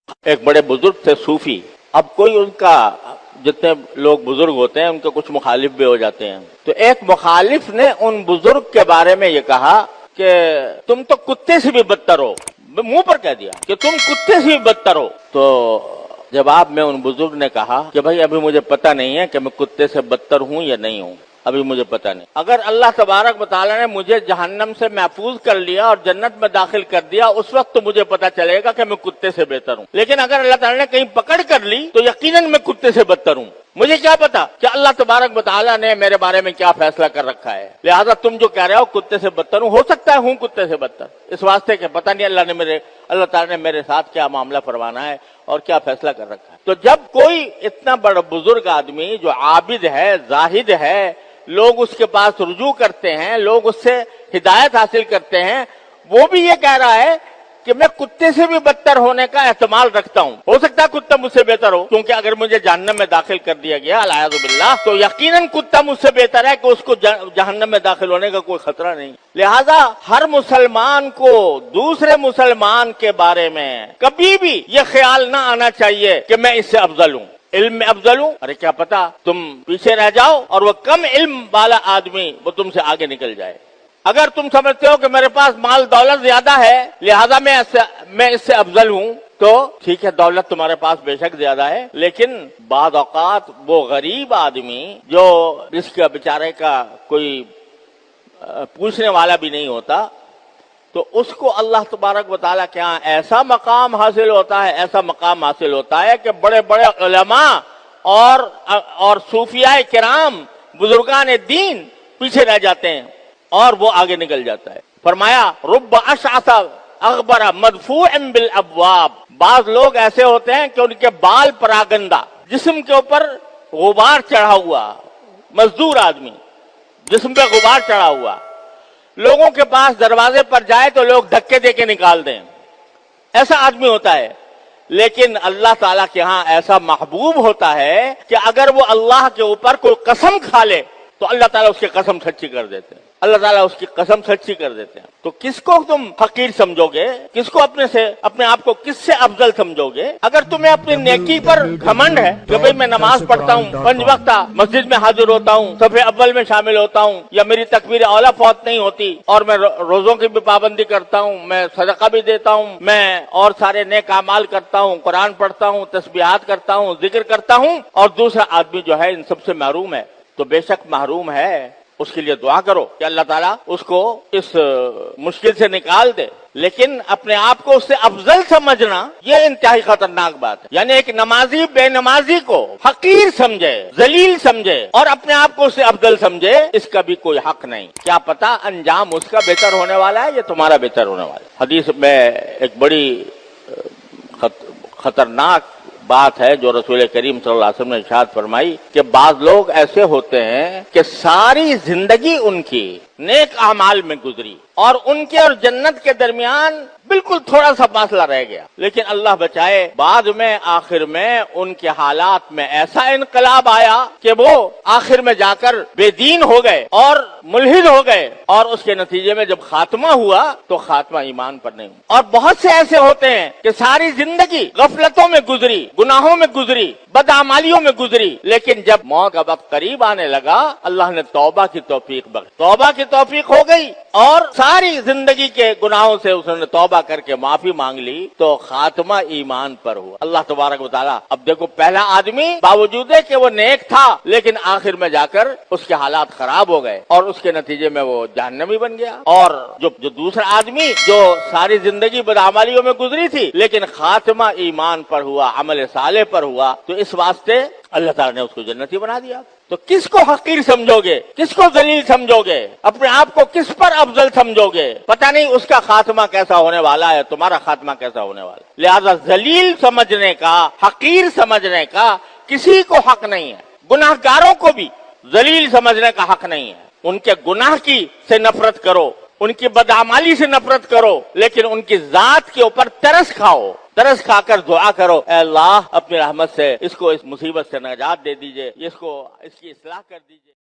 ایک بڑے بزرگ تھے صوفی. اب کوئی ان کا جتنے لوگ بزرگ ہوتے ہیں ان کے کچھ مخالف بھی ہو جاتے ہیں. تو ایک مخالف نے ان بزرگ کے بارے میں یہ کہا کہ تم تو کتے سے بھی بدتر ہو. منہ پر کہہ دیا کہ تم کتے سے بھی بدتر ہو. تو جواب میں ان بزرگ نے کہا کہ بھائی ابھی مجھے پتہ نہیں ہے کہ میں کتے سے بدتر ہوں یا نہیں ہوں. ابھی مجھے پتہ نہیں. اگر اللہ تبارک و تعالیٰ نے مجھے جہنم سے محفوظ کر لیا اور جنت میں داخل کر دیا اس وقت تو مجھے پتہ چلے گا کہ میں کتے سے بہتر ہوں. لیکن اگر اللہ تعالیٰ نے کہیں پکڑ کر لی تو یقیناً میں کتے سے بدتر ہوں. مجھے کیا پتا کہ اللہ تبارک و تعالیٰ نے میرے بارے میں کیا فیصلہ کر رکھا ہے. لہذا تم جو کہہ رہے ہو کتے سے بدتر ہوں، ہو سکتا ہے ہوں کتے سے بدتر، اس واسطے کہ پتہ نہیں اللہ تعالیٰ نے میرے ساتھ کیا معاملہ فرمانا ہے اور کیا فیصلہ کر رکھا ہے. تو جب کوئی اتنا بڑا بزرگ آدمی جو عابد ہے، زاہد ہے، لوگ اس کے پاس رجوع کرتے ہیں، لوگ اس سے ہدایت حاصل کرتے ہیں، وہ بھی یہ کہہ رہا ہے کہ میں کتے سے بھی بدتر ہونے کا احتمال رکھتا ہوں. ہو سکتا ہے کتا مجھ سے بہتر ہو، کیونکہ اگر مجھے جہنم میں داخل کر دیا گیا العیاذ باللہ تو یقیناً کتا مجھ سے بہتر ہے کہ اس کو جہنم میں داخل ہونے کا کوئی خطرہ نہیں. لہذا ہر مسلمان کو دوسرے مسلمان کے بارے میں کبھی بھی یہ خیال نہ آنا چاہیے کہ میں اس سے افضل ہوں، علم میں افضل ہوں. ارے کیا پتا تم پیچھے رہ جاؤ اور وہ کم علم والا آدمی وہ تم سے آگے نکل جائے. اگر تم سمجھتے ہو کہ میرے پاس مال دولت زیادہ ہے لہذا میں اس سے افضل ہوں تو ٹھیک ہے، دولت تمہارے پاس بے شک زیادہ ہے، لیکن بعض اوقات وہ غریب آدمی جو جس کا بیچارے کا کوئی پوچھنے والا بھی نہیں ہوتا تو اس کو اللہ تبارک و تعالیٰ کے ہاں ایسا مقام حاصل ہوتا ہے کہ بڑے بڑے علماء اور صوفیاء کرام بزرگان دین پیچھے رہ جاتے ہیں اور وہ آگے نکل جاتا ہے. فرمایا رب اشعث اغبر مدفوع بالابواب، بعض لوگ ایسے ہوتے ہیں کہ ان کے بال پراگندہ، جسم کے اوپر غبار چڑھا ہوا، مزدور آدمی جسم پہ غبار چڑھا ہوا، لوگوں کے پاس دروازے پر جائے تو لوگ دھکے دے کے نکال دیں، ایسا آدمی ہوتا ہے. لیکن اللہ تعالیٰ کے ہاں ایسا محبوب ہوتا ہے کہ اگر وہ اللہ کے اوپر کوئی قسم کھا لے تو اللہ تعالیٰ اس کی قسم سچی کر دیتے ہیں. اللہ تعالیٰ اس کی قسم سچی کر دیتے ہیں. تو کس کو تم حقیر سمجھو گے؟ کس کو اپنے آپ کو کس سے افضل سمجھو گے؟ اگر تمہیں اپنی نیکی پر گھمنڈ ہے کہ بھئی میں نماز پڑھتا ہوں، 5 وقت مسجد میں حاضر ہوتا ہوں، صف اول میں شامل ہوتا ہوں، یا میری تکبیر اولیٰ فوت نہیں ہوتی، اور میں روزوں کی بھی پابندی کرتا ہوں، میں صدقہ بھی دیتا ہوں، میں اور سارے نیک اعمال کرتا ہوں، قرآن پڑھتا ہوں، تسبیحات کرتا ہوں، ذکر کرتا ہوں، اور دوسرا آدمی جو ہے ان سب سے محروم ہے، تو بے شک محروم ہے. اس کے لیے دعا کرو کہ اللہ تعالیٰ اس کو اس مشکل سے نکال دے. لیکن اپنے آپ کو اس سے افضل سمجھنا یہ انتہائی خطرناک بات ہے. یعنی ایک نمازی بے نمازی کو حقیر سمجھے، ذلیل سمجھے اور اپنے آپ کو اس سے افضل سمجھے، اس کا بھی کوئی حق نہیں. کیا پتا انجام اس کا بہتر ہونے والا ہے یا تمہارا بہتر ہونے والا ہے. حدیث میں ایک بڑی خطرناک بات ہے جو رسول کریم صلی اللہ علیہ وسلم نے ارشاد فرمائی کہ بعض لوگ ایسے ہوتے ہیں کہ ساری زندگی ان کی نیک اعمال میں گزری اور ان کے اور جنت کے درمیان بالکل تھوڑا سا فاصلہ رہ گیا، لیکن اللہ بچائے بعد میں آخر میں ان کے حالات میں ایسا انقلاب آیا کہ وہ آخر میں جا کر بے دین ہو گئے اور ملحد ہو گئے، اور اس کے نتیجے میں جب خاتمہ ہوا تو خاتمہ ایمان پر نہیں ہوا. اور بہت سے ایسے ہوتے ہیں کہ ساری زندگی غفلتوں میں گزری، گناہوں میں گزری، بدعمالیوں میں گزری، لیکن جب موت کا وقت قریب آنے لگا اللہ نے توبہ کی توفیق بخشی، توبہ کی توفیق ہو گئی اور ساری زندگی کے گناہوں سے اس نے توبہ کر کے معافی مانگ لی تو خاتمہ ایمان پر ہوا. اللہ تبارک و تعالیٰ اب دیکھو پہلا آدمی باوجود ہے کہ وہ نیک تھا لیکن آخر میں جا کر اس کے حالات خراب ہو گئے اور اس کے نتیجے میں وہ جہنمی بن گیا. اور جو دوسرا آدمی جو ساری زندگی بدعمالیوں میں گزری تھی لیکن خاتمہ ایمان پر ہوا، عمل صالح پر ہوا، تو اس واسطے اللہ تعالیٰ نے اس کو جنتی بنا دیا. تو کس کو حقیر سمجھو گے، کس کو ذلیل سمجھو گے، اپنے آپ کو کس پر افضل سمجھو گے؟ پتہ نہیں اس کا خاتمہ کیسا ہونے والا ہے، تمہارا خاتمہ کیسا ہونے والا ہے. لہذا ذلیل سمجھنے کا، حقیر سمجھنے کا کسی کو حق نہیں ہے. گناہ گاروں کو بھی ذلیل سمجھنے کا حق نہیں ہے. ان کے گناہ کی سے نفرت کرو، ان کی بدعمالی سے نفرت کرو، لیکن ان کی ذات کے اوپر ترس کھاؤ، ترس کھا کر دعا کرو، اے اللہ اپنی رحمت سے اس کو اس مصیبت سے نجات دے دیجئے، اس کی اصلاح کر دیجئے.